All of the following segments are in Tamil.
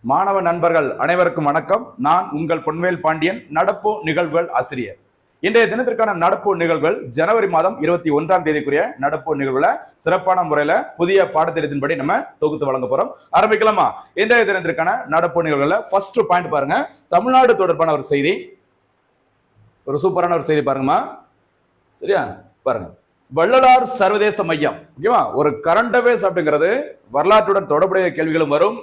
மாணவ நண்பர்கள் அனைவருக்கும் வணக்கம். நான் உங்கள் பொன்வேல் பாண்டியன், நடப்பு நிகழ்வுகள் ஆசிரியர். இன்றைய தினத்திற்கான நடப்பு நிகழ்வுகள் ஜனவரி மாதம் 21ஆம் தேதிக்குரிய நடப்பு நிகழ்வுல சிறப்பான முறையில புதிய பாடத்திட்டத்தின்படி நம்ம தொகுத்து வழங்க போறோம். ஆரம்பிக்கலாமா? இன்றைய தினத்திற்கான நடப்பு நிகழ்வுல ஃபர்ஸ்ட் பாயிண்ட் பாருங்க. தமிழ்நாடு தொடர்பான ஒரு செய்தி, ஒரு சூப்பரான ஒரு செய்தி பாருங்கம்மா. சரியா? பாருங்க. வள்ளலார் சர்வதேச மையம், ஓகேவா? ஒரு கரண்ட் அஃபேர்ஸ் அப்படிங்கிறது வரலாற்றுடன் தொடர்புடைய கேள்விகளும் வரும்.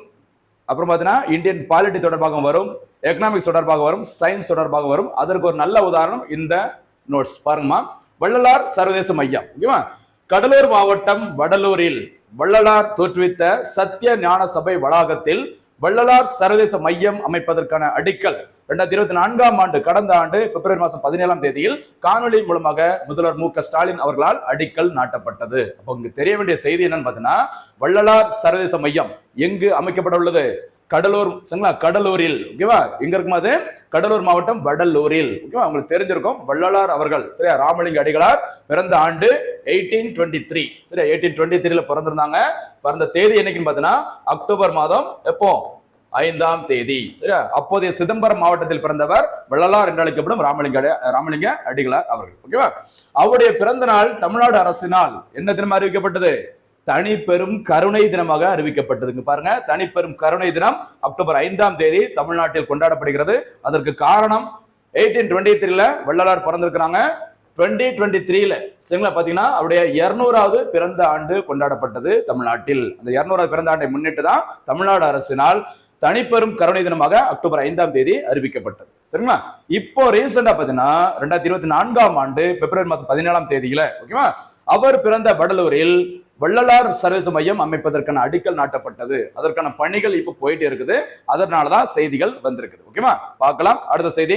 அப்புறம் பார்த்தீங்கன்னா இந்தியன் பாலிட்டி தொடர்பாக வரும், எக்கனாமிக்ஸ் தொடர்பாக வரும், சயின்ஸ் தொடர்பாக வரும். அதற்கு ஒரு நல்ல உதாரணம் இந்த நோட்ஸ் பாருங்கம்மா. வள்ளலார் சர்வதேச மையம், ஓகேவா? கடலூர் மாவட்டம் வடலூரில் வள்ளலார் தோற்றுவித்த சத்திய ஞான சபை வளாகத்தில் வள்ளலார் சர்வதேச மையம் அமைப்பதற்கான அடிக்கல் 2024ஆம் ஆண்டு, கடந்த ஆண்டு பிப்ரவரி மாதம் 17ஆம் தேதியில் காணொலி மூலமாக முதல்வர் மு க ஸ்டாலின் அவர்களால் அடிக்கல் நாட்டப்பட்டது. அப்போ இங்கு தெரிய வேண்டிய செய்தி என்னன்னு பார்த்தீங்கன்னா, வள்ளலார் சர்வதேச மையம் எங்கு அமைக்கப்பட உள்ளது? கடலூர், கடலூரில், ஓகேவா? எங்க இருக்கும் அது? கடலூர் மாவட்டம் வடலூரில், ஓகேவா? உங்களுக்கு தெரிஞ்சிருக்கும். வள்ளலார் அவர்கள், சரியா, ராமலிங்க அடிகளார் பிறந்த ஆண்டு 1823, சரியா, 1823ல பிறந்திருந்தாங்க. பிறந்த தேதி என்னைக்குன்னு பார்த்தீங்கன்னா அக்டோபர் மாதம் எப்போ? 5ஆம் தேதி, சரியா? அப்போதைய சிதம்பரம் மாவட்டத்தில் பிறந்தவர் வள்ளலார் என்று அழைக்கப்படும் ராமலிங்க அடிகளார் அவர்கள், ஓகேவா? அவருடைய பிறந்த நாள் தமிழ்நாடு அரசினால் என்ன தினம் அறிவிக்கப்பட்டது? தனி பெரும் கருணை தினமாக அறிவிக்கப்பட்டது. பாருங்க, தனி பெரும் கருணை தினம் அக்டோபர் 5ஆம் தேதி தமிழ்நாட்டில் கொண்டாடப்படுகிறது. அதற்கு காரணம் 1823ல வள்ளலார் பிறந்திருக்கிறாங்க. 2023ல, சரிங்களா, பாத்தீங்கன்னா அவருடைய 200வது பிறந்த ஆண்டு கொண்டாடப்பட்டது தமிழ்நாட்டில். அந்த 200வது பிறந்த ஆண்டை முன்னிட்டு தான் தமிழ்நாடு அரசினால் தனிப்பெரும் கருணை தினமாக அக்டோபர் 5ஆம் தேதி அறிவிக்கப்பட்டது. சரிங்களா? இப்போ ரீசெண்டா பாத்தீங்கன்னா 2024ஆம் ஆண்டு பிப்ரவரி மாதம் 17ஆம் தேதியில, ஓகேவா, அவர் பிறந்த வடலூரில் வள்ளலார் சர்வதேச மையம் அமைப்பதற்கான அடிக்கல் நாட்டப்பட்டது. அதற்கான பணிகள் இப்ப போயிட்டு இருக்குது. அதனாலதான் செய்திகள் வந்திருக்குது. ஓகேவா? பார்க்கலாம் அடுத்த செய்தி.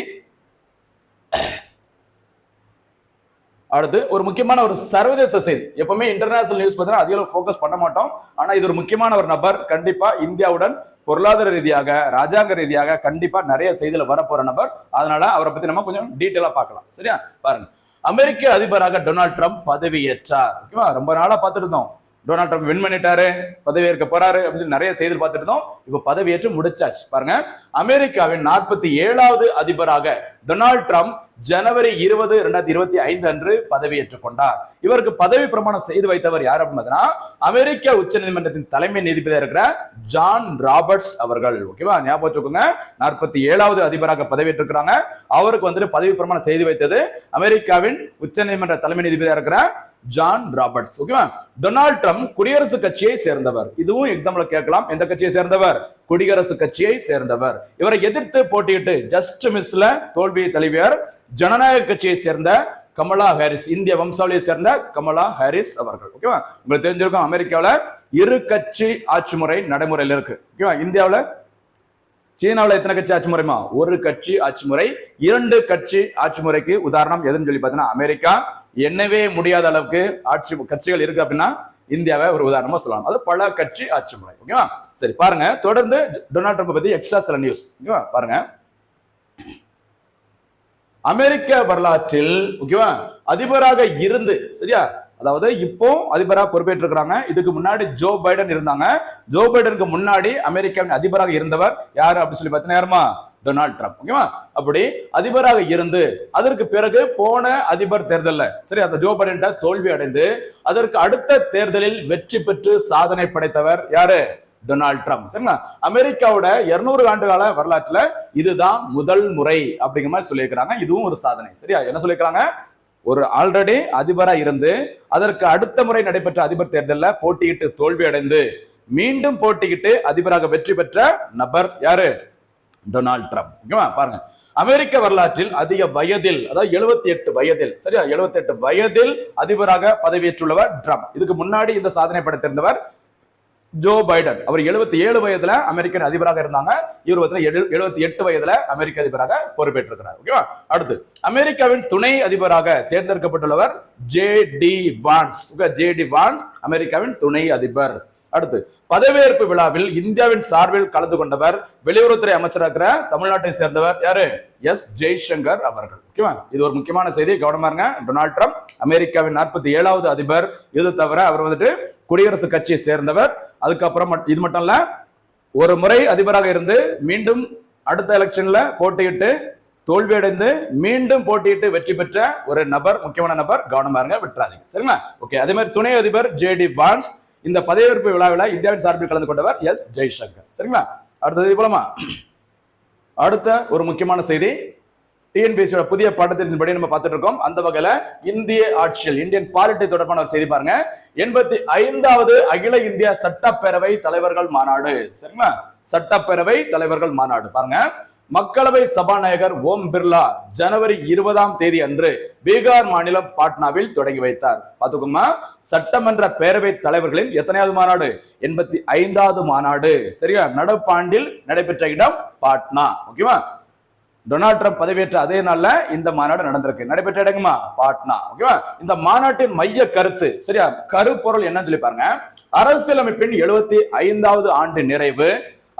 அடுத்து ஒரு முக்கியமான ஒரு சர்வதேச செய்தி. எப்பவுமே இன்டர்நேஷனல் நியூஸ் பார்த்தீங்கன்னா அதிகம் ஃபோக்கஸ் பண்ண மாட்டோம். ஆனா இது ஒரு முக்கியமான ஒரு நபர். கண்டிப்பா இந்தியாவுடன் பொருளாதார ரீதியாக, ராஜாங்க ரீதியாக கண்டிப்பா நிறைய செய்தியில வரப்போற நபர். அதனால அவரை பத்தி நம்ம கொஞ்சம் டீட்டெயிலா பார்க்கலாம். சரியா? பாருங்க. அமெரிக்க அதிபராக டொனால்ட் ட்ரம்ப் பதவியேற்றார். ஓகேவா? ரொம்ப நாளா பார்த்துட்டு இருந்தோம். டொனால்ட் ட்ரம்ப் வின் பண்ணிட்டாரு, பதவியேற்க போறாரு அப்படின்னு நிறைய செய்தி பார்த்துட்டு இருந்தோம். இப்ப பதவியேற்று முடிச்சாச்சு. பாருங்க, அமெரிக்காவின் 47வது அதிபராக டொனால்ட் ட்ரம்ப் ஜனவரி 20, 2025 அன்று பதவியேற்றுக் கொண்டார். இவருக்கு பதவி பிரமாணம் செய்து வைத்தவர் யார் அப்படின்னா, அமெரிக்க உச்ச நீதிமன்றத்தின் தலைமை நீதிபதியாக இருக்கிற ஜான் ராபர்ட்ஸ் அவர்கள். ஓகேவா? ஞாபகம் வச்சுக்கோங்க. 47வது அதிபராக பதவியேற்றிருக்கிறாங்க. அவருக்கு வந்துட்டு பதவி பிரமாணம் செய்து வைத்தது அமெரிக்காவின் உச்ச நீதிமன்ற தலைமை நீதிபதியாக இருக்கிற ஜான் ராபர்ட்ஸ். ஓகேவா? டொனால்ட் ட்ரம்ப் குடியரசு கட்சியை சேர்ந்தவர். இதுவும் எக்ஸாம்ல கேட்கலாம். எந்த கட்சியை சேர்ந்தவர்? குடியரசு கட்சியை சேர்ந்தவர். இவரை எதிர்த்து போட்டியிட்டு ஜஸ்ட் மிஸ்ல தோல்வியை தழுவியவர் ஜனநாயக கட்சியை சேர்ந்த கமலா ஹாரிஸ், இந்திய வம்சாவளியை சேர்ந்த கமலா ஹாரிஸ் அவர்கள். ஓகேவா? உங்களுக்கு தெரிஞ்சிருக்கும், அமெரிக்காவில் இரு கட்சி ஆட்சி முறை நடைமுறையில் இருக்கு. ஓகேவா? இந்தியாவில், சீனாவில் எத்தனை கட்சி ஆட்சி முறைமா? ஒரு கட்சி ஆட்சி முறை. 2 கட்சி ஆட்சி முறைக்கு உதாரணம் எதுன்னு சொல்லி பார்த்தீங்கன்னா அமெரிக்கா. என்னவே முடியாத அளவுக்கு ஆட்சி கட்சிகள் இருக்கு அப்படின்னா இந்தியாவை ஒரு உதாரணமா சொல்லலாம். அது பல கட்சி ஆட்சி முறை. ஓகேவா? சரி, பாருங்க. தொடர்ந்து டொனால்ட் ட்ரம்ப் பத்தி எக்ஸ்ட்ரா சில நியூஸ். ஓகேவா? பாருங்க. அமெரிக்க வரலாற்றில், ஓகேவா, அதிபராக இருந்து, சரியா, அதாவது இப்போ அதிபராக பொறுப்பேற்று இருக்கிறாங்க. இதுக்கு முன்னாடி ஜோ பைடன் இருந்தாங்க. ஜோ பைடனுக்கு முன்னாடி அமெரிக்காவின் அதிபராக இருந்தவர் யாரு அப்படின்னு சொல்லி பார்த்தீங்கன்னா டொனால்ட் ட்ரம்ப். ஓகேவா? அப்படி அதிபராக இருந்து அதற்கு பிறகு போன அதிபர் தேர்தல்ல, சரி, அந்த ஜோ பைடன் தோல்வி அடைந்து அதற்கு அடுத்த தேர்தலில் வெற்றி பெற்று சாதனை படைத்தவர் யாரு? Donald Trump. சரிங்களா? அமெரிக்காவோட 200 ஆண்டு கால வரலாற்றுல இதுதான் முதல் முறை அப்படிங்கிற மாதிரி சொல்லியிருக்கிறாங்க. இதுவும் ஒரு சாதனை. சரியா? என்ன சொல்லியிருக்கிறாங்க? ஒரு ஆல்ரெடி அதிபரா இருந்து அதற்கு அடுத்த முறை நடைபெற்ற அதிபர் தேர்தலில் போட்டியிட்டு தோல்வி அடைந்து மீண்டும் போட்டியிட்டு அதிபராக வெற்றி பெற்ற நபர் யாரு? Donald Trump. ஓகேவா? பாருங்க, அமெரிக்க வரலாற்றில் அதிக வயதில், அதாவது 78 வயதில், சரியா, 78 வயதில் அதிபராக பதவியேற்றுள்ளவர் ட்ரம்ப். இதுக்கு முன்னாடி இந்த சாதனை படைத்திருந்தவர் ஜோ பைடன். அவர் 77 வயதுல அமெரிக்க அதிபராக இருந்தாங்க. இவர் 78 வயதுல அமெரிக்க அதிபராக பொறுப்பேற்றிருக்கிறார். ஓகேவா? அடுத்து அமெரிக்காவின் துணை அதிபராக தேர்ந்தெடுக்கப்பட்டுள்ளவர் ஜே.டி. வான்ஸ். ஜே.டி. வான்ஸ் அமெரிக்காவின் துணை அதிபர். அடுத்து பதவியேற்பு விழாவில் இந்தியாவின் சார்பில் கலந்து கொண்டவர் வெளியுறவுத்துறை அமைச்சராக தமிழ்நாட்டை சேர்ந்தவர் யாரு? எஸ் ஜெய்சங்கர் அவர்கள். ஓகேவா? இது ஒரு முக்கியமான செய்தி, கவனமா இருங்க. டொனால்ட் ட்ரம்ப் அமெரிக்காவின் 47வது அதிபர். இது தவிர அவர் வந்துட்டு குடியரசு கட்சியை சேர்ந்தவர். அதுக்கப்புறம் இது மட்டும் இல்ல, ஒரு முறை அதிபராக இருந்து மீண்டும் அடுத்த எலெக்ஷன்ல போட்டியிட்டு தோல்வியடைந்து மீண்டும் போட்டியிட்டு வெற்றி பெற்ற ஒரு நபர், முக்கியமான நபர், கவனமா இருங்க, விட்டுறாதீங்க. சரிங்களா? ஓகே. அதே மாதிரி துணை அதிபர் ஜே.டி. வான்ஸ் இந்த பதவியேற்பு விழாவில் இந்தியாவின் சார்பில் கலந்து கொண்டவர் எஸ். ஜெய்சங்கர். சரிங்களா? அடுத்தது போலமா அடுத்த ஒரு முக்கியமான செய்தி, டிஎன்பிஎஸ்சியோட புதிய பாடத்திட்டத்தின்படி நம்ம பார்த்துட்டு இருக்கோம். அந்த வகையில இந்திய ஆட்சியில் இந்தியன் பாலிட்டி தொடர்பான ஒரு செய்தி பாருங்க. 85வது அகில இந்திய சட்டப்பேரவை தலைவர்கள் மாநாடு. சரிங்களா? சட்டப்பேரவை தலைவர்கள் மாநாடு பாருங்க. மக்களவை சபாநாயகர் ஓம் பிர்லா ஜனவரி 20ஆம் தேதி அன்று பீகார் மாநிலம் பாட்னாவில் தொடங்கி வைத்தார். பாத்துக்கோமா, சட்டமன்ற பேரவை தலைவர்களின் எத்தனையாவது மாநாடு? 85வது மாநாடு. சரியா? நடப்பாண்டில் நடைபெற்ற இடம் பாட்னா. ஓகேவா? டொனால்ட் ட்ரம்ப் பதவியேற்ற அதே நாள்ல இந்த மாநாடு நடந்திருக்கு. நடைபெற்ற இடங்குமா? பாட்னா. ஓகேவா? இந்த மாநாட்டின் மைய கருத்து, சரியா, கருப்பொருள் என்னன்னு சொல்லி பாருங்க. அரசியலமைப்பின் 75வது ஆண்டு நிறைவு,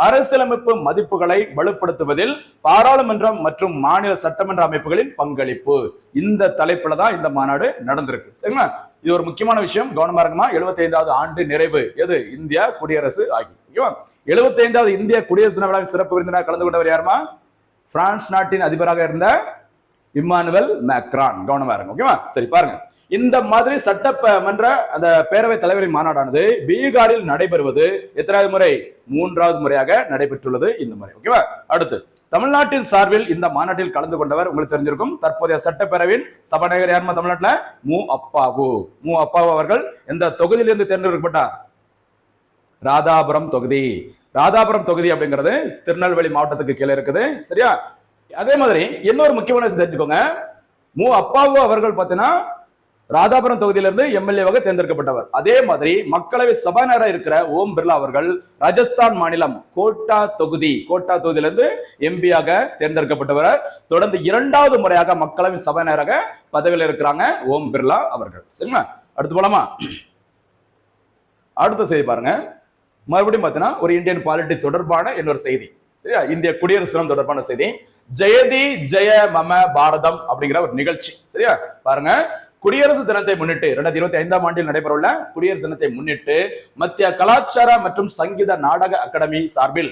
அரசியலமைப்பு மதிப்புகளை வலுப்படுத்துவதில் பாராளுமன்றம் மற்றும் மாநில சட்டமன்ற அமைப்புகளின் பங்களிப்பு. இந்த தலைப்புல தான் இந்த மாநாடு நடந்திருக்கு. சரிங்களா? இது ஒரு முக்கியமான விஷயம், கவனமா இருக்குமா. 75வது ஆண்டு நிறைவு எது? இந்தியா குடியரசு ஆகி. 75வது இந்திய குடியரசு தின விழாவின் சிறப்பு விருந்தினர் கலந்து கொண்டவர் யாருமா? பிரான்ஸ் நாட்டின் அதிபராக இருந்த இம்மானுவேல் மேக்ரான். கவனமா இருங்க. ஓகேவா? சரி பாருங்க, இந்த மாதிரி சட்டமன்ற அந்த பேரவை தலைவரின் மாநாடானது பீகாரில் நடைபெறுவது எத்தனாவது முறை? 3வது முறையாக நடைபெற்றுள்ளது இந்த முறை. ஓகேவா? அடுத்து தமிழ்நாட்டின் சார்பில் இந்த மாநாட்டில் கலந்து கொண்டவர் உங்களுக்கு தெரிஞ்சிருக்கும், தற்போதைய சட்டப்பேரவையின் சபாநாயகர் யாருமா தமிழ்நாட்டில்? மு அப்பாவு. மு அப்பாவு அவர்கள் எந்த தொகுதியிலிருந்து தேர்ந்தெடுக்கப்பட்டார்? ராதாபுரம் தொகுதி. ராதாபுரம் தொகுதி அப்படிங்கிறது திருநெல்வேலி மாவட்டத்துக்கு கீழே இருக்குது. சரியா? அதே மாதிரி இன்னொரு முக்கியமான விஷயம் தெரிஞ்சுக்கோங்க, மு அப்பாவு அவர்கள் பார்த்தீங்கன்னா ராதாபுரம் தொகுதியிலிருந்து எம்எல்ஏவாக தேர்ந்தெடுக்கப்பட்டவர். அதே மாதிரி மக்களவை சபாநாயகராக இருக்கிற ஓம் பிர்லா அவர்கள் ராஜஸ்தான் மாநிலம் கோட்டா தொகுதியிலிருந்து எம்பியாக தேர்ந்தெடுக்கப்பட்டவர். தொடர்ந்து 2வது முறையாக மக்களவை சபாநாயகராக பதவியில் இருக்கிறாங்க ஓம் பிர்லா அவர்கள். சரிங்களா? அடுத்து போலாமா? அடுத்த செய்தி பாருங்க. மறுபடியும் பார்த்தீங்கன்னா ஒரு இந்தியன் பாலிட்டி தொடர்பான இன்னொரு செய்தி. சரியா? இந்திய குடியரசு தினம் தொடர்பான செய்தி. ஜெயதி ஜெய மம பாரதம் அப்படிங்கிற ஒரு நிகழ்ச்சி. சரியா? பாருங்க, குடியரசு தினத்தை முன்னிட்டு 2025ஆம் ஆண்டில் நடைபெறவுள்ள குடியரசு தினத்தை முன்னிட்டு மத்திய கலாச்சார மற்றும் சங்கீத நாடக அகாடமி சார்பில்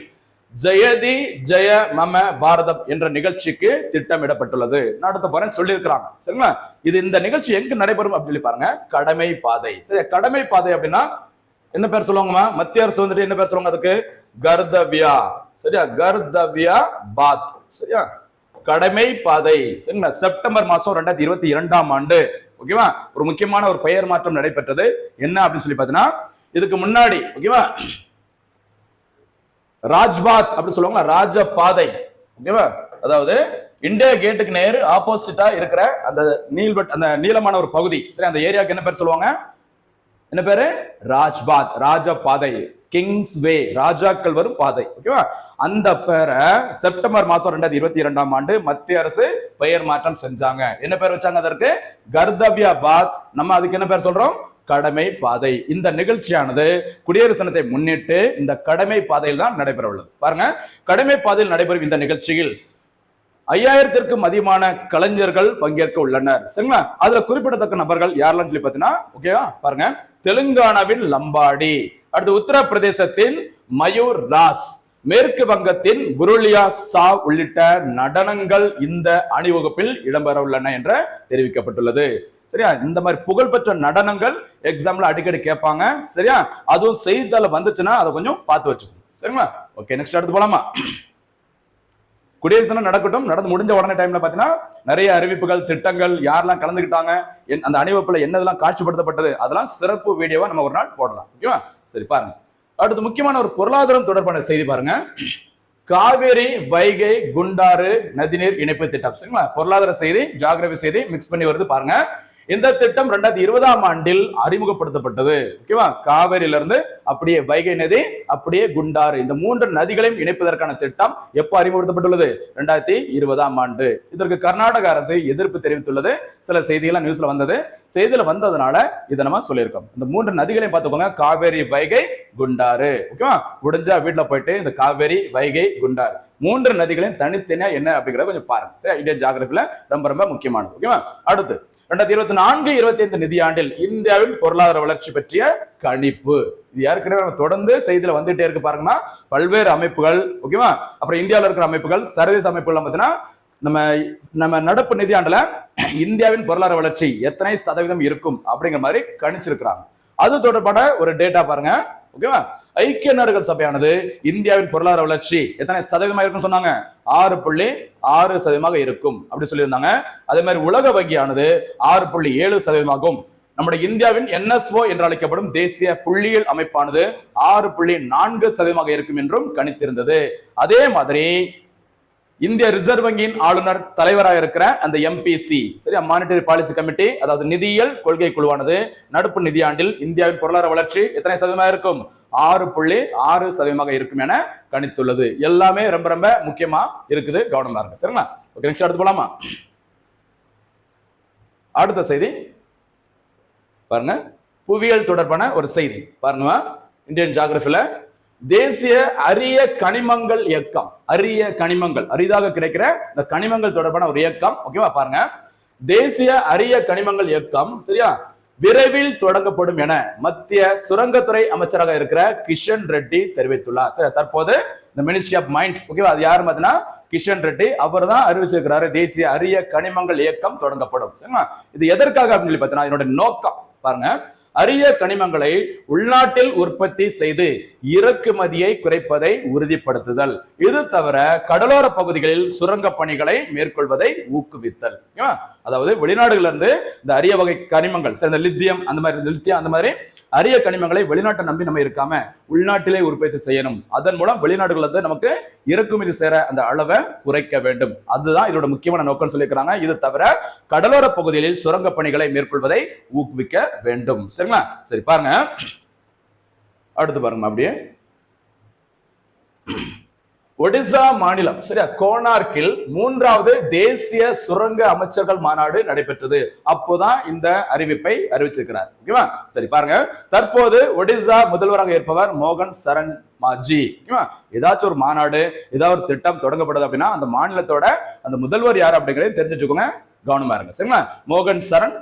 ஜெயதி ஜெய மம பாரதம் என்ற நிகழ்ச்சிக்கு திட்டமிடப்பட்டுள்ளது. நடத்த போறேன் சொல்லியிருக்கிறாங்க. சரிங்களா? இது இந்த நிகழ்ச்சி எங்க நடைபெறும் அப்படின்னு பாருங்க, கடமை பாதை. சரியா? கடமை பாதை அப்படின்னா என்ன பேர் சொல்லுவாங்கம்மா? மத்திய அரசு வந்துட்டு என்ன பேர் சொல்லுவாங்க அதுக்கு? கர்தவ்யா. சரியா? கர்தவ்யா பாத். சரியா? கடமை பாதை. சரிங்களா? செப்டம்பர் மாசம் 2022ஆம் ஆண்டு ஓகேவா ஒரு முக்கியமான ஒரு பெயர் மாற்றம் நடைபெற்றது. என்ன அப்படின்னு சொல்லி பாத்தீங்கன்னா, இதுக்கு முன்னாடி ஓகேவா ராஜ்பாத் அப்படி சொல்லுவாங்க, ராஜபாதை. ஓகேவா? அதாவது இந்தியா கேட்டுக்கு நேரு ஆப்போசிட்டா இருக்கிற அந்த அந்த நீளமான ஒரு பகுதி. சரி, அந்த ஏரியாவுக்கு என்ன பேர் சொல்லுவாங்க? என்ன பேரு? ராஜ்பாத், ராஜபாதை, கிங்ஸ் வே, ராஜாக்கள் வரும் பாதை. ஓகேவா? அந்த பேரை செப்டம்பர் மாசம் 2022ஆம் ஆண்டு மத்திய அரசு பெயர் மாற்றம் செஞ்சாங்க. என்ன பேர் வச்சாங்க அதற்கு? கர்தவ்யா பாத். நம்ம அதுக்கு என்ன பேர் சொல்றோம்? கடமை பாதை. இந்த நிகழ்ச்சியானது குடியரசு தினத்தை முன்னிட்டு இந்த கடமை பாதையில் தான் நடைபெற உள்ளது. பாருங்க, கடமை பாதையில் நடைபெறும் இந்த நிகழ்ச்சியில் 5000த்திற்கும் அதிகமான கலைஞர்கள் பங்கேற்க உள்ளனர். சரிங்களா? அதுல குறிப்பிடத்தக்க நபர்கள் யாரெல்லாம் சொல்லி பாத்தீங்கன்னா, ஓகேவா பாருங்க, தெலுங்கானாவின் லம்பாடி, அடுத்து உத்தரப்பிரதேசத்தின் மயூர் ராஸ், மேற்கு வங்கத்தின் புருலியா சா உள்ளிட்ட நடனங்கள் இந்த அணிவகுப்பில் இடம்பெற உள்ளன என்ற தெரிவிக்கப்பட்டுள்ளது. சரியா? இந்த மாதிரி புகழ்பெற்ற நடனங்கள் எக்ஸாம்ல அடிக்கடி கேட்பாங்க. சரியா? அதுவும் செய்தித்தாள வந்துச்சுன்னா அதை கொஞ்சம் பார்த்து வச்சுக்கணும். சரிங்களா? ஓகே, நெக்ஸ்ட் அடுத்து போலாமா? குடியரசு தினம் நடக்கட்டும். நடந்து முடிஞ்ச உடனே டைம்ல பாத்தீங்கன்னா நிறைய அறிவிப்புகள், திட்டங்கள், யாரெல்லாம் கலந்துக்கிட்டாங்க, அந்த அணிவகுப்புல என்னதெல்லாம் காட்சிப்படுத்தப்பட்டது, அதெல்லாம் சிறப்பு வீடியோவா நம்ம ஒரு நாள் போடலாம். ஓகேவா? சரி பாருங்க, அடுத்து முக்கியமான ஒரு பொருளாதாரம் தொடர்பான செய்தி பாருங்க. காவேரி வைகை குண்டாறு நதிநீர் இணைப்பு திட்டம். சரிங்களா? பொருளாதார செய்தி, ஜியோகிராபி செய்தி மிக்ஸ் பண்ணி வருது பாருங்க. இந்த திட்டம் 2020ஆம் ஆண்டில் அறிமுகப்படுத்தப்பட்டது. ஓகேவா? காவேரியிலிருந்து அப்படியே வைகை நதி, அப்படியே குண்டாறு, இந்த 3 நதிகளையும் இணைப்பதற்கான திட்டம் எப்ப அறிமுகப்படுத்தப்பட்டுள்ளது? 2020ஆம் ஆண்டு. இதற்கு கர்நாடக அரசு எதிர்ப்பு தெரிவித்துள்ளது. சில செய்திகள் நியூஸ்ல வந்தது. செய்தியில வந்ததுனால இதை நம்ம சொல்லியிருக்கோம். இந்த 3 நதிகளையும் பார்த்துக்கோங்க, காவேரி வைகை குண்டாறு. ஓகேவா? முடிஞ்சா வீட்டுல போயிட்டு இந்த காவேரி வைகை குண்டாறு மூன்று நதிகளையும் தனித்தனியா என்ன அப்படிங்கறத கொஞ்சம் பாருங்க. சரி, இந்தியன் ஜியோகிராஃபில ரொம்ப ரொம்ப முக்கியமானது. ஓகேவா? அடுத்து 2024-25 நிதியாண்டில் இந்தியாவின் பொருளாதார வளர்ச்சி பற்றிய கணிப்பு. இது ஏற்கனவே நம்ம தொடர்ந்து செய்தியில வந்துட்டே இருக்கு பாருங்கன்னா, பல்வேறு அமைப்புகள், ஓகேவா, அப்புறம் இந்தியாவில் இருக்கிற அமைப்புகள், சர்வதேச அமைப்புகள் பார்த்தீங்கன்னா நம்ம நடப்பு நிதியாண்டுல இந்தியாவின் பொருளாதார வளர்ச்சி எத்தனை சதவீதம் இருக்கும் அப்படிங்கிற மாதிரி கணிச்சிருக்கிறாங்க. அது தொடர்பான ஒரு டேட்டா பாருங்க. ஓகேவா? ஐக்கிய நாடுகள் சபையானது இந்தியாவின் பொருளாதார வளர்ச்சி எத்தனை சதவீதமா இருக்கும் சொன்னாங்க? 6.6% இருக்கும் அப்படி சொல்லியிருந்தாங்க. அதே மாதிரி உலக வங்கியானது 6.7%. நம்முடைய இந்தியாவின் NSO என்று அழைக்கப்படும் தேசிய புள்ளியியல் அமைப்பானது 6.4% இருக்கும் என்றும் கணித்திருந்தது. அதே மாதிரி இந்திய ரிசர்வ் வங்கியின் ஆளுநர் தலைவராக இருக்கிற அந்த MPC, சரி, மானிட்டரி பாலிசி கமிட்டி, அதாவது நிதியியல் கொள்கை குழுவானது நடப்பு நிதியாண்டில் இந்தியாவின் பொருளாதார வளர்ச்சி எத்தனை சதவீதமாக இருக்கும்? 6.6% இருக்கும் என கணித்துள்ளது. எல்லாமே ரொம்ப ரொம்ப முக்கியமா இருக்குது, கவனமா இருக்கு. சரிங்களா? ஓகே, நெக்ஸ்ட் அடுத்து போலாமா? அடுத்த செய்தி பாருங்க, புவியியல் தொடர்பான ஒரு செய்தி பாருங்க. இந்தியன் ஜியோகிராஃபில தேசிய அரிய கனிமங்கள் இயக்கம், அரிய கனிமங்கள், அரிதாக கிடைக்கிற இந்த கனிமங்கள் தொடர்பான ஒரு இயக்கம். ஓகேவா? பாருங்க, தேசிய அரிய கனிமங்கள் இயக்கம், சரியா, விரைவில் தொடங்கப்படும் என மத்திய சுரங்கத்துறை அமைச்சராக இருக்கிற கிஷன் ரெட்டி தெரிவித்துள்ளார். சரி, தற்போது இந்த மினிஸ்ட்ரி ஆஃப் மைன்ஸ், ஓகேவா, அது யாரு பார்த்தீங்கன்னா கிஷன் ரெட்டி, அவர் தான் அறிவிச்சிருக்கிறாரு தேசிய அரிய கனிமங்கள் இயக்கம் தொடங்கப்படும். சரிங்களா? இது எதற்காக அப்படின்னு சொல்லி பார்த்தீங்கன்னா, இதனுடைய நோக்கம் பாருங்க, அரிய கனிமங்களை உள்நாட்டில் உற்பத்தி செய்து இறக்குமதியை குறைப்பதை உறுதிப்படுத்துதல். இது தவிர கடலோர பகுதிகளில் சுரங்க பணிகளை மேற்கொள்வதை ஊக்குவித்தல். அதாவது வெளிநாடுகள்ல இருந்து இந்த அரிய வகை கனிமங்கள், இந்த லித்தியம் அந்த மாதிரி அரிய கனிமங்களை வெளிநாட்டை நம்பி நம்ம இருக்காம உள்நாட்டிலே உற்பத்தி செய்யணும். அதன் மூலம் வெளிநாடுகள் வந்து நமக்கு இறக்குமதி செய்யற அந்த அளவை குறைக்க வேண்டும். அதுதான் இதோட முக்கியமான நோக்கம் சொல்லியிருக்கிறாங்க. இது தவிர கடலோர பகுதிகளில் சுரங்க பணிகளை மேற்கொள்வதை ஊக்குவிக்க வேண்டும். சரிங்களா? சரி, பாருங்க, அடுத்து பாருங்க. அப்படியே ஒடிசா மாநிலம், சரியா, கோனார்க்கில் 3வது தேசிய சுரங்க அமைச்சர்கள் மாநாடு நடைபெற்றது. அப்போதான் இந்த அறிவிப்பை அறிவிச்சிருக்கிறார். ஓகேவா? சரி, பாருங்க, தற்போது ஒடிசா முதல்வராக இருப்பவர் மோகன் சரண் மாஜி. ஏதாச்சும் ஒரு மாநாடு, ஏதாவது ஒரு திட்டம் தொடங்கப்படுது அப்படின்னா அந்த மாநிலத்தோட அந்த முதல்வர் யாரு அப்படிங்கறத தெரிஞ்சு வச்சுக்கோங்க, கவனமா இருங்க. சரிங்களா? மோகன் சரண்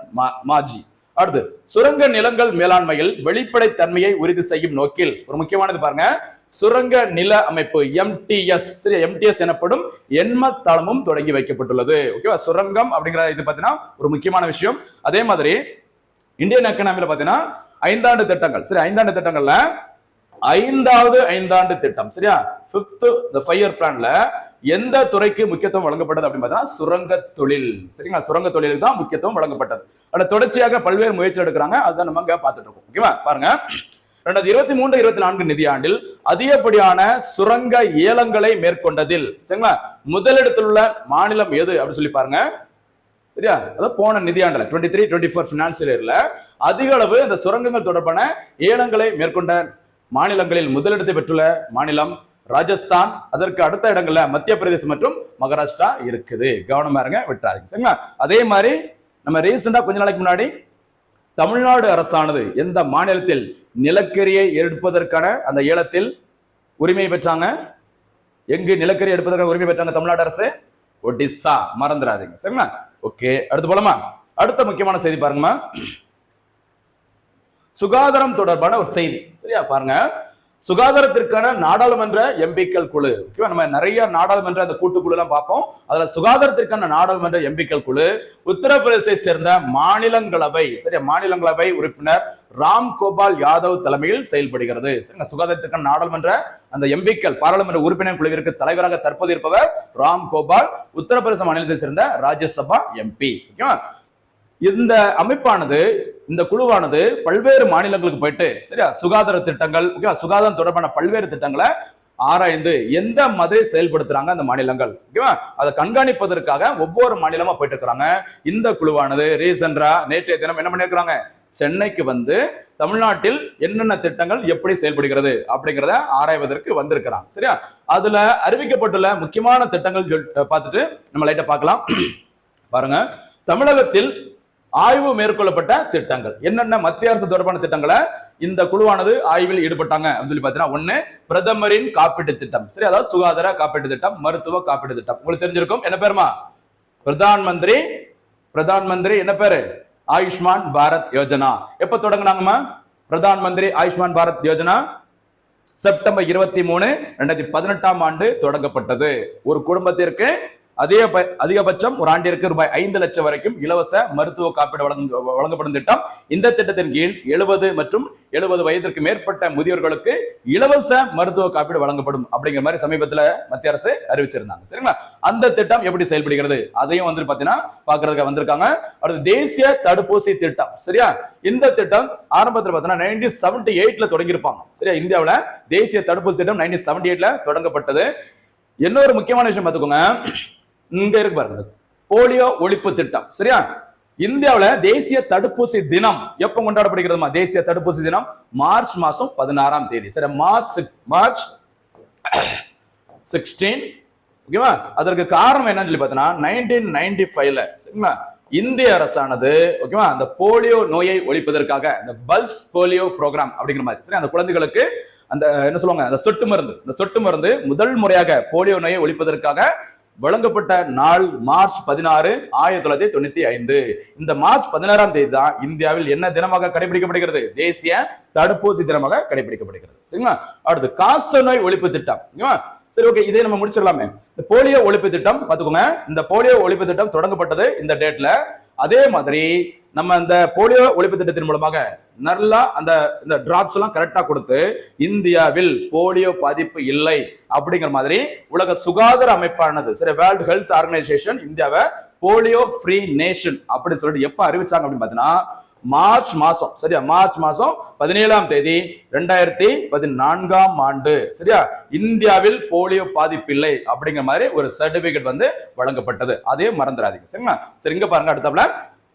மாஜி. அடுத்து, சுரங்க நிலங்கள் மேலாண்மையில் வெளிப்படைத்தன்மையை உறுதி செய்யும் நோக்கில் ஒரு முக்கியமானது பாருங்க, சுரங்க நில அமைப்பு MTS, MTS எனப்படும் எண்ம தளமும் தொடங்கி வைக்கப்பட்டுள்ளது. ஓகேவா? சுரங்கம் அப்படிங்கிற இது பாத்தீங்கன்னா ஒரு முக்கியமான விஷயம். அதே மாதிரி இந்தியன் எக்கனாமில பாத்தீங்கன்னா 5 ஆண்டு திட்டங்கள், சரி, 5 ஆண்டு திட்டங்கள்ல 5வது 5 ஆண்டு திட்டம், சரியா, 5th the 5-year planல எந்த துறைக்கு முக்கியத்துவம் வழங்கப்பட்டது அப்படின்னு பார்த்தா சுரங்க தொழில். சரிங்களா? சுரங்க தொழிலுக்கு தான் முக்கியத்துவம் வழங்கப்பட்டது. அதோட தொடர்ச்சியாக பல்வேறு முயற்சி எடுக்கிறாங்க. அதுதான் நம்ம இங்க பார்த்துட்டு இருக்கோம். ஓகேவா? பாருங்க, 2023-24 நிதியாண்டில் அதிகப்படியான சுரங்க ஏலங்களை மேற்கொண்டதில், சரிங்களா, முதலிடத்தில் உள்ள மாநிலம் எது அப்படின்னு சொல்லி பாருங்க. சரியா? அதாவது போன நிதியாண்டுல 23-24 பினான்சியல் இயர்ல அதிக அளவு இந்த சுரங்கங்கள் தொடர்பான ஏலங்களை மேற்கொண்ட மாநிலங்களில் முதலிடத்தை பெற்றுள்ள மாநிலம் ராஜஸ்தான். அதற்கு அடுத்த இடங்கள்ல மத்திய பிரதேசம் மற்றும் மகாராஷ்டிரா இருக்குது. கவனமா இருங்க, விட்டாருங்க. சரிங்களா? அதே மாதிரி நம்ம ரீசெண்டா கொஞ்ச நாளைக்கு முன்னாடி தமிழ்நாடு அரசானது எந்த மாநிலத்தில் நிலக்கரியை எடுப்பதற்கான அந்த ஏலத்தில் உரிமை பெற்றாங்க? எங்கு நிலக்கரி எடுப்பதற்கான உரிமை பெற்றாங்க தமிழ்நாடு அரசு? ஒடிசா. மறந்துடாதீங்க. சரிங்களா? ஓகே, அடுத்து போலாமா? அடுத்த முக்கியமான செய்தி பாருங்கம்மா, சுகாதாரம் தொடர்பான ஒரு செய்தி. சரியா? பாருங்க, சுகாதாரத்திற்கான நாடாளுமன்ற எம்பிக்கள் குழு. நம்ம நிறைய நாடாளுமன்ற அந்த கூட்டுக்குழு எல்லாம் பார்ப்போம். அதுல சுகாதாரத்திற்கான நாடாளுமன்ற எம்பிக்கள் குழு உத்தரப்பிரதேசத்தை சேர்ந்த மாநிலங்களவை, சரியா, மாநிலங்களவை உறுப்பினர் ராம் கோபால் யாதவ் தலைமையில் செயல்படுகிறது. சுகாதாரத்திற்கான நாடாளுமன்ற அந்த எம்பிக்கள் பாராளுமன்ற உறுப்பினர் குழுவிற்கு தலைவராக தற்போது இருப்பவர் ராம் கோபால், உத்தரப்பிரதேச மாநிலத்தை சேர்ந்த ராஜ்யசபா MP. இந்த அமைப்பானது, இந்த குழுவானது பல்வேறு மாநிலங்களுக்கு போயிட்டு, சரியா, சுகாதார திட்டங்கள், சுகாதாரம் தொடர்பான பல்வேறு திட்டங்களை ஆராய்ந்து எந்த மாதிரி செயல்படுத்துறாங்க அந்த மாநிலங்கள், ஓகேவா, அதை கண்காணிப்பதற்காக ஒவ்வொரு மாநிலமா போயிட்டு இருக்கிறாங்க. இந்த குழுவானது ரீசெண்டா நேற்றைய தினம் என்ன பண்ணிருக்கிறாங்க? சென்னைக்கு வந்து தமிழ்நாட்டில் என்னென்ன திட்டங்கள் எப்படி செயல்படுகிறது அப்படிங்கிறத ஆராய்வதற்கு வந்திருக்கிறாங்க. சரியா? அதுல அறிவிக்கப்பட்டுள்ள முக்கியமான திட்டங்கள் பார்த்துட்டு நம்ம லைட்டா பார்க்கலாம். பாருங்க, தமிழகத்தில் ஆய்வு மேற்கொள்ளப்பட்ட திட்டங்கள் என்னென்ன, மத்திய அரசு தொடர்பான திட்டங்களை இந்த குழுவானது ஆய்வில் ஈடுபட்டாங்க அப்படின்னு சொல்லி பாத்தீங்கன்னா, ஒண்ணு பிரதமரின் காப்பீட்டு திட்டம். சரி, அதாவது சுகாதார காப்பீட்டு திட்டம், மருத்துவ காப்பீட்டு திட்டம். உங்களுக்கு தெரிஞ்சிருக்கும் என்ன பேருமா? பிரதான் மந்திரி என்ன பேரு? ஆயுஷ்மான் பாரத் யோஜனா. எப்ப தொடங்கினாங்கம்மா பிரதான் மந்திரி ஆயுஷ்மான் பாரத் யோஜனா? செப்டம்பர் 23, 2018 ஆண்டு தொடங்கப்பட்டது. ஒரு குடும்பத்திற்கு அதிகபட்சம் ஒரு ஆண்டிற்கு ரூபாய் 5 லட்சம் வரைக்கும் இலவச மருத்துவ காப்பீடு வழங்கப்படும் திட்டம். இந்த திட்டத்தின் கீழ் 70 மற்றும் 70 வயதிற்கு மேற்பட்ட முதியோர்களுக்கு இலவச மருத்துவ காப்பீடு வழங்கப்படும் அப்படிங்கிற மாதிரி சமீபத்தில் மத்திய அரசு அறிவிச்சிருந்தாங்க. சரிங்களா? அந்த திட்டம் எப்படி செயல்படுகிறது அதையும் வந்து பாத்தீங்கன்னா பாக்குறதுக்கு வந்திருக்காங்க. அடுத்து தேசிய தடுப்பூசி திட்டம். சரியா? இந்த திட்டம் ஆரம்பத்தில் பார்த்தீங்கன்னா 1978ல தொடங்கியிருப்பாங்க. சரியா? இந்தியாவில் தேசிய தடுப்பூசி திட்டம் 1978ல தொடங்கப்பட்டது. இன்னொரு முக்கியமான விஷயம் பார்த்துக்கோங்க, இங்க இருக்கு பாருங்க, போலியோ ஒழிப்பு திட்டம். சரியா? இந்தியாவில் தேசிய தடுப்பூசி தினம் எப்ப கொண்டாடப்படுகிறது? தேசிய தடுப்பூசி தினம் மார்ச் மாசம் 16ஆம் தேதி. சரி, மார்ச் 16. ஓகேவா? அதற்கு காரணம் என்னன்னு சொல்லி பார்த்தீங்கன்னா 1995ல சரிங்களா இந்திய அரசானது ஓகேவா அந்த போலியோ நோயை ஒழிப்பதற்காக இந்த பல்ஸ் போலியோ ப்ரோக்ராம் அப்படிங்கிற மாதிரி சரி அந்த குழந்தைகளுக்கு அந்த என்ன சொல்லுவாங்க அந்த சொட்டு மருந்து முதல் முறையாக போலியோ நோயை ஒழிப்பதற்காக வழங்கப்பட்ட நாள் மார்ச் 16, 1995. இந்த மார்ச் 16ஆம் தேதி தான் இந்தியாவில் என்ன தினமாக கடைபிடிக்கப்படுகிறது? தேசிய தடுப்பூசி தினமாக கடைபிடிக்கப்படுகிறது. சரிங்களா? அடுத்து காசநோய் ஒழிப்பு திட்டம். சரி, ஓகே, இதை நம்ம முடிச்சிடலாமே. இந்த போலியோ ஒழிப்பு திட்டம் பாத்துக்கோங்க. இந்த போலியோ ஒழிப்பு திட்டம் தொடங்கப்பட்டது இந்த டேட்ல. அதே மாதிரி நம்ம இந்த போலியோ ஒழிப்பு திட்டத்தின் மூலமாக நல்லா இந்த டிராப்ஸ் எல்லாம் கரெக்டா கொடுத்து இந்தியாவில் போலியோ பாதிப்பு இல்லை அப்படிங்கிற மாதிரி உலக சுகாதார அமைப்பானது சரி வேர்ல்ட் ஹெல்த் ஆர்கனைசேஷன் இந்தியாவை போலியோ ஃப்ரீ நேஷன் அப்படின்னு சொல்லிட்டு எப்ப அறிவிச்சாங்க அப்படின்னு பாத்தீங்கன்னா மார்ச் மாசம் சரியா மார்ச் மாசம் 17ஆம் தேதி 2014ஆம் ஆண்டு சரியா இந்தியாவில் போலியோ பாதிப்பு இல்லை அப்படிங்கிற மாதிரி ஒரு சர்டிபிகேட் வந்து வழங்கப்பட்டது. அதே மறந்துடாதீங்க. சரிங்களா? சரி, இங்க பாருங்க அடுத்தப்பல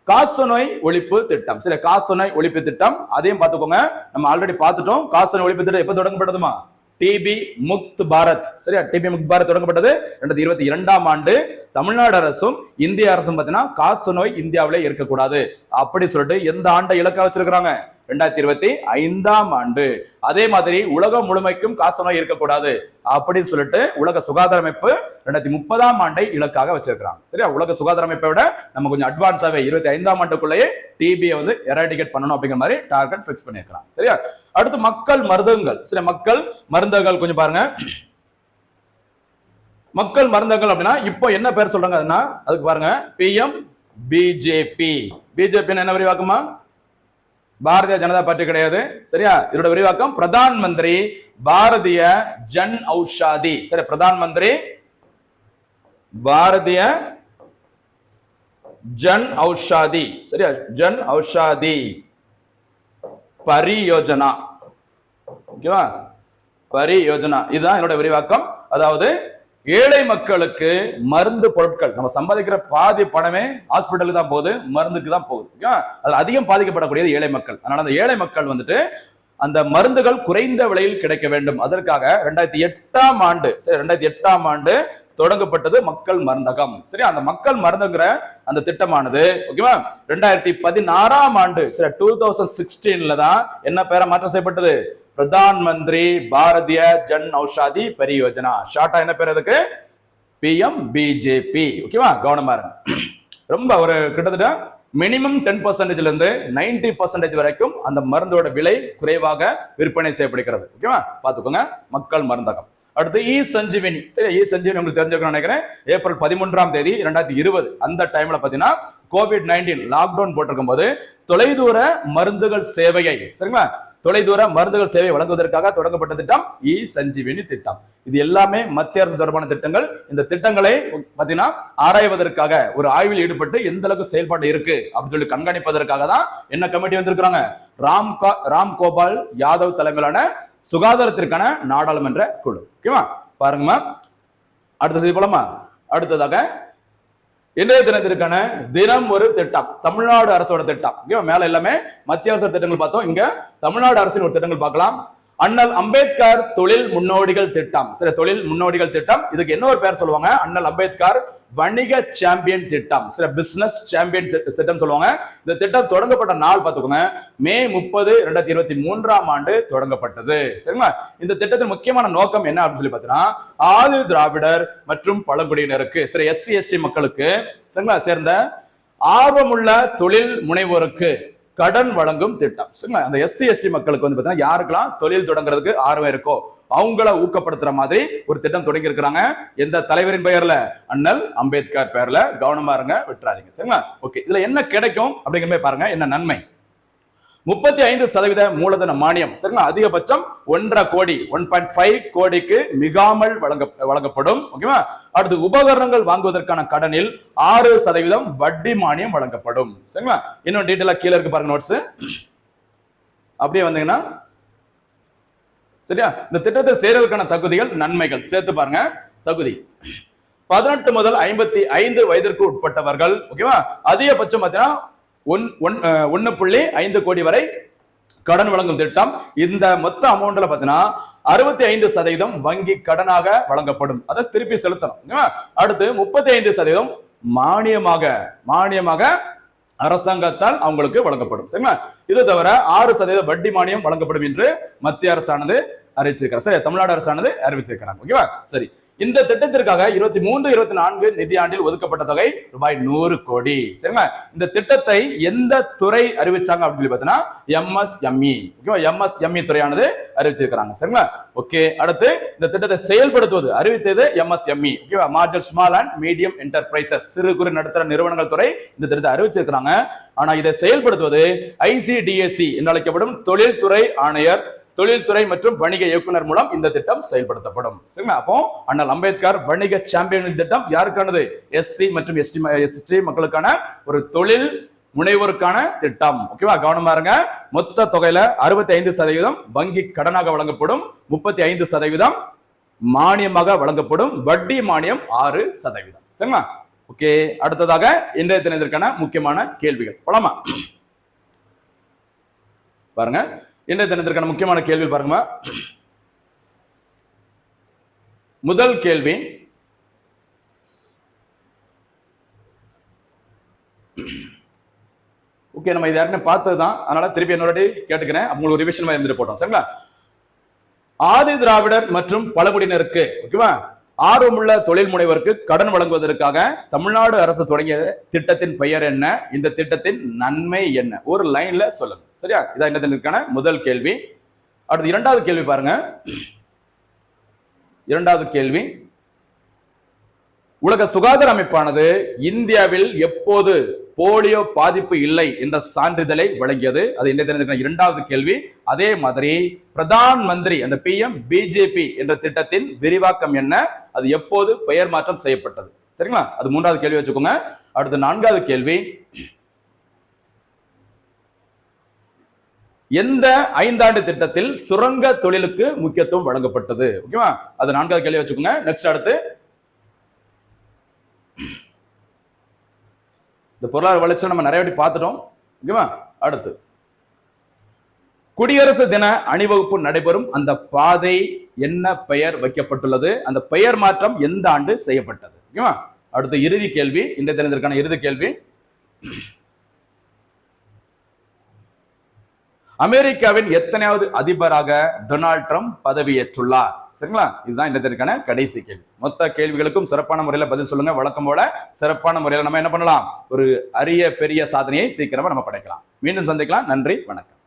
காசநோய் ஒழிப்பு திட்டம். சரி, காசநோய் ஒழிப்பு திட்டம் அதையும் பார்த்துக்கோங்க. நம்ம ஆல்ரெடி பார்த்துட்டோம். காசநோய் ஒழிப்பு திட்டம் எப்ப தொடங்கப்பட்டதுமா? டிபி முக்த் பாரத். சரியா? டிபி முக்த் பாரத் தொடங்கப்பட்டது 2022ஆம் ஆண்டு. தமிழ்நாடு அரசும் இந்திய அரசும் பார்த்தீங்கன்னா காசநோய் இந்தியாவிலே இருக்கக்கூடாது அப்படி சொல்லிட்டு எந்த ஆண்டை இலக்கா வச்சிருக்கிறாங்க? 2025ஆம் ஆண்டு. அதே மாதிரி உலகம் முழுமைக்கும் காசநோய் இருக்கக்கூடாது அப்படின்னு சொல்லிட்டு உலக சுகாதார அமைப்பு 2030ஆம் ஆண்டை இலக்காக வச்சிருக்காங்க. சரியா? உலக சுகாதார அமைப்பை விட நம்ம கொஞ்சம் அட்வான்ஸாவே 25ஆம் ஆண்டுக்குள்ளேயே டிபியை வந்து எராடிகேட் பண்ணணும் அப்படிங்கிற மாதிரி டார்கெட் ஃபிக்ஸ் பண்ணிருக்காங்க. சரியா? அடுத்து மக்கள் மருந்தகங்கள். சரி, மக்கள் மருந்தகங்கள் கொஞ்சம் பாருங்க. மக்கள் மருந்தகங்கள் அப்படின்னா இப்போ என்ன பேர் சொல்றாங்க? அதுக்கு பாருங்க PM பிஜேபி. பிஜேபி என்ன விரிவாக்கமா? பாரதிய ஜனதா பார்ட்டி கிடையாது. சரியா? இதோட விரிவாக்கம் பிரதான் மந்திரி பாரதிய ஜன் ஔஷாதி. சரி, பிரதான் மந்திரி பாரதிய ஜன் ஔஷாதி. சரியா? ஜன் ஔஷாதி பரியோஜனா. ஓகேவா? பரியோஜனா இதுதான் என்னோட விரிவாக்கம். அதாவது ஏழை மக்களுக்கு மருந்து பொருட்கள் நம்ம சம்பாதிக்கிற பாதி பணமே ஹாஸ்பிட்டலுக்கு தான் போகுது, மருந்துக்கு தான் போகுது. அதுல அதிகம் பாதிக்கப்படக்கூடியது ஏழை மக்கள். அதனால அந்த ஏழை மக்கள் வந்துட்டு அந்த மருந்துகள் குறைந்த விலையில் கிடைக்க வேண்டும். அதற்காக 2008ஆம் ஆண்டு சரி 2008ஆம் ஆண்டு தொடங்கப்பட்டது மக்கள் மருந்தகம். சரி, அந்த மக்கள் மருந்துங்கிற அந்த திட்டமானது ஓகேவா 2016ஆம் ஆண்டு சரி 2016ல தான் என்ன பேரை மாற்றம் செய்யப்பட்டது? பிரதான் மந்திரி பாரதிய ஜன் ஔஷாதி பரியோஜனா. ஷார்ட்டா என்ன பேர் அதுக்கு? PM BJP. ஓகேவா? கவனமா இருங்க. ரொம்ப ஒரு கிட்டத்தட்ட மினிமம் 10% இருந்து 90% வரைக்கும் அந்த மருந்தோட விலை குறைவாக விற்பனை செய்யப்படுகிறது. ஓகேவா? பாத்துக்கோங்க. மக்கள் மருந்தகம். அடுத்து இ சஞ்சீவினி. சரி, இ சஞ்சீவினி உங்களுக்கு தெரிஞ்சுக்கணும்னு நினைக்கிறேன். ஏப்ரல் 13ஆம் தேதி 2020 அந்த டைம்ல பாத்தீங்கன்னா COVID-19 லாக்டவுன் போட்டிருக்கும் போது தொலைதூர மருந்துகள் சேவையை சரிங்களா தொலைதூர மருந்துகள் சேவை வழங்குவதற்காக தொடங்கப்பட்ட திட்டம் இ சஞ்சீவினி திட்டம். இது எல்லாமே மத்திய அரசு தொடர்பான திட்டங்கள். இந்த திட்டங்களை பாத்தீங்கன்னா ஆராய்வதற்காக ஒரு ஆய்வில் ஈடுபட்டு எந்த அளவுக்கு செயல்பாடு இருக்கு அப்படின்னு சொல்லி கண்காணிப்பதற்காக தான் என்ன கமிட்டி வந்திருக்கிறாங்க? ராம் கோபால் யாதவ் தலைமையிலான சுகாதாரத்திற்கான நாடாளுமன்ற குழு. ஓகேவா? பாருங்கம்மா. அடுத்தது போலமா அடுத்ததாக இன்றைய தினத்திற்கான தினம் ஒரு திட்டம் தமிழ்நாடு அரசோட திட்டம். மேல எல்லாமே மத்திய அரசு திட்டங்கள் பார்த்தோம். இங்க தமிழ்நாடு அரசின் ஒரு திட்டங்கள் பார்க்கலாம். அண்ணல் அம்பேத்கர் தொழில் முன்னோடிகள் திட்டம். சரி, தொழில் முன்னோடிகள் திட்டம், இதுக்கு என்ன ஒரு பேர் சொல்லுவாங்க? அண்ணல் அம்பேத்கர் வணிக சாம்பியன் திட்டம், சில பிசினஸ் சாம்பியன் திட்டம் சொல்லுவாங்க. இந்த திட்டம் தொடங்கப்பட்ட நாள் பார்த்துக்கோங்க, மே 30, 2023 தொடங்கப்பட்டது. சரிங்களா? இந்த திட்டத்தின் முக்கியமான நோக்கம் என்ன அப்படின்னு சொல்லி பார்த்தீங்கன்னா, ஆதி திராவிடர் மற்றும் பழங்குடியினருக்கு, சரி எஸ்சி எஸ்டி மக்களுக்கு சரிங்களா சேர்ந்த ஆர்வமுள்ள தொழில் முனைவோருக்கு கடன் வழங்கும் திட்டம். சரிங்களா? அந்த எஸ்சி எஸ்டி மக்களுக்கு வந்து பார்த்தீங்கன்னா யாருக்கெல்லாம் தொழில் தொடங்குறதுக்கு ஆர்வம் இருக்கோ அவங்கள ஊக்கப்படுத்துற மாதிரி ஒரு திட்டம் தொடங்கி இருக்கிறாங்க. எந்த தலைவரின் பெயர்ல? அண்ணல் அம்பேத்கர் பெயர்ல. கவனமா இருங்க, விட்டுறாதீங்க. சரிங்களா? ஓகே, இதுல என்ன கிடைக்கும் அப்படிங்கிற மாதிரி பாருங்க. என்ன நன்மை? 35% மூலதன மானியம். சரிங்களா? அதிகபட்சம் 1.5 கோடி, 1.5 கோடிக்கு மிகாமல் வழங்கப்படும். ஓகேவா? அடுத்து உபகரணங்கள் வாங்குவதற்கான கடனில் 6% வட்டி மானியம் வழங்கப்படும். சரிங்களா? இன்னும் டீட்டெயிலா கீழே இருக்கு பாருங்க நோட்ஸ். அப்படியே வந்தீங்கன்னா சரியா, இந்த திட்டத்தை சேர்வதற்கான தகுதிகள், நன்மைகள் சேர்த்து பாருங்க. தகுதி 18 முதல் 55 வயதிற்கு உட்பட்டவர்கள். ஓகேவா? அதிகபட்சம் பார்த்தீங்கன்னா 1.5 கோடி வரை கடன் வழங்கும் திட்டம். இந்த மொத்த அமௌண்ட்ல பாத்தீங்கன்னா 65% வங்கி கடனாக வழங்கப்படும், அதை திருப்பி செலுத்தணும். அடுத்து 35% மானியமாக அரசாங்கத்தால் அவங்களுக்கு வழங்கப்படும். சரிங்களா? இது தவிர 6% வட்டி மானியம் வழங்கப்படும் என்று மத்திய அரசானது அறிவிச்சிருக்கிறார். சரி, தமிழ்நாடு அரசானது அறிவிச்சிருக்கிறாங்க. ஓகேவா? சரி, இந்த திட்டத்திற்காக 23-24 நிதியாண்டில் ஒதுக்கப்பட்ட தொகை ரூபாய் 100 கோடி. சரிங்களா? இந்த திட்டத்தை எந்த துறை அறிவிச்சாங்க அப்படின்னு பார்த்தீங்கன்னா MSME. ஓகேவா? MSME துறையானது அறிவிச்சிருக்கிறாங்க. சரிங்களா? ஓகே, அடுத்து இந்த திட்டத்தை செயல்படுத்துவது அறிவித்தது MSME. ஓகேவா? Marginal small and medium enterprises, சிறு குறு நடுத்தர நிறுவனங்கள் துறை இந்த திட்டத்தை அறிவிச்சிருக்கிறாங்க. ஆனா இதை செயல்படுத்துவது ICDSE என்று அழைக்கப்படும் தொழில்துறை ஆணையர், தொழில்துறை மற்றும் வணிக இயக்குனர் மூலம் இந்த திட்டம் செயல்படுத்தப்படும். சரிங்களா? அப்போ அண்ணல் அம்பேத்கர் வணிக சாம்பியன் திட்டம் யாருக்கானது? எஸ்சி மற்றும் எஸ்டி மக்களுக்கான ஒரு தொழில் முனைவோருக்கான திட்டம். ஓகேவா? கவனமா இருங்க. மொத்த தொகையில 65% வங்கி கடனாக வழங்கப்படும், 35% மானியமாக வழங்கப்படும், வட்டி மானியம் 6%. சரிங்களா? ஓகே, அடுத்ததாக இன்றைய தினத்திற்கான முக்கியமான கேள்விகள் போலாமா? பாருங்க, இன்றைய தினத்திற்கான முக்கியமான கேள்வி பாருங்க. முதல் கேள்வி, ஓகே நம்ம இது யாருன்னு பார்த்ததுதான், அதனால திருப்பி என்னோட கேட்டுக்கிறேன், உங்களுக்கு ஒரு ரிவிஷன் இருந்துட்டு போட்டோம். சரிங்களா? ஆதி திராவிடர் மற்றும் பழங்குடியினருக்கு ஓகேவா ஆர்வமுள்ள தொழில் முனைவருக்கு கடன் வழங்குவதற்காக தமிழ்நாடு அரசு தொடங்கிய திட்டத்தின் பெயர் என்ன? இந்த திட்டத்தின் நன்மை என்ன? ஒரு லைன்ல சொல்லுங்க. சரியா? இதான் இந்த முதல் கேள்வி. அடுத்து இரண்டாவது கேள்வி பாருங்க. இரண்டாவது கேள்வி, உலக சுகாதார அமைப்பானது இந்தியாவில் எப்போது போலியோ பாதிப்பு இல்லை என்ற சான்றிதழை வழங்கியது? அது என்ன? இரண்டாவது கேள்வி. அதே மாதிரி பிரதான் மந்திரி அந்த PM BJP என்ற திட்டத்தின் விரிவாக்கம் என்ன? அது எப்போது பெயர் மாற்றம் செய்யப்பட்டது? சரிங்களா? அது மூன்றாவது கேள்வி வச்சுக்கோங்க. அடுத்து நான்காவது கேள்வி, எந்த 5 ஆண்டு திட்டத்தில் சுரங்க தொழிலுக்கு முக்கியத்துவம் வழங்கப்பட்டது? ஓகேவா? அது நான்காவது கேள்வி வச்சுக்கோங்க. நெக்ஸ்ட் அடுத்து இந்த பொருளாதார வளர்ச்சி நம்ம நிறைய வாட்டி பார்த்துட்டோம். ஓகேவா? அடுத்து குடியரசு தின அணிவகுப்பு நடைபெறும் அந்த பாதை என்ன பெயர் வைக்கப்பட்டுள்ளது? அந்த பெயர் மாற்றம் எந்த ஆண்டு செய்யப்பட்டது? ஓகேவா? அடுத்து இறுதி கேள்வி, இந்த தினத்திற்கான இறுதி கேள்வி, அமெரிக்காவின் எத்தனையாவது அதிபராக டொனால்ட் ட்ரம்ப் பதவியேற்றுள்ளார்? சரிங்களா? இதுதான் இந்த தினத்திற்கான கடைசி கேள்வி. மொத்த கேள்விகளுக்கும் சிறப்பான முறையில பதில் சொல்லுங்க. வழக்கம் போல சிறப்பான முறையில நம்ம என்ன பண்ணலாம்? ஒரு அரிய பெரிய சாதனையை சீக்கிரமா நம்ம படைக்கலாம். மீண்டும் சந்திக்கலாம். நன்றி, வணக்கம்.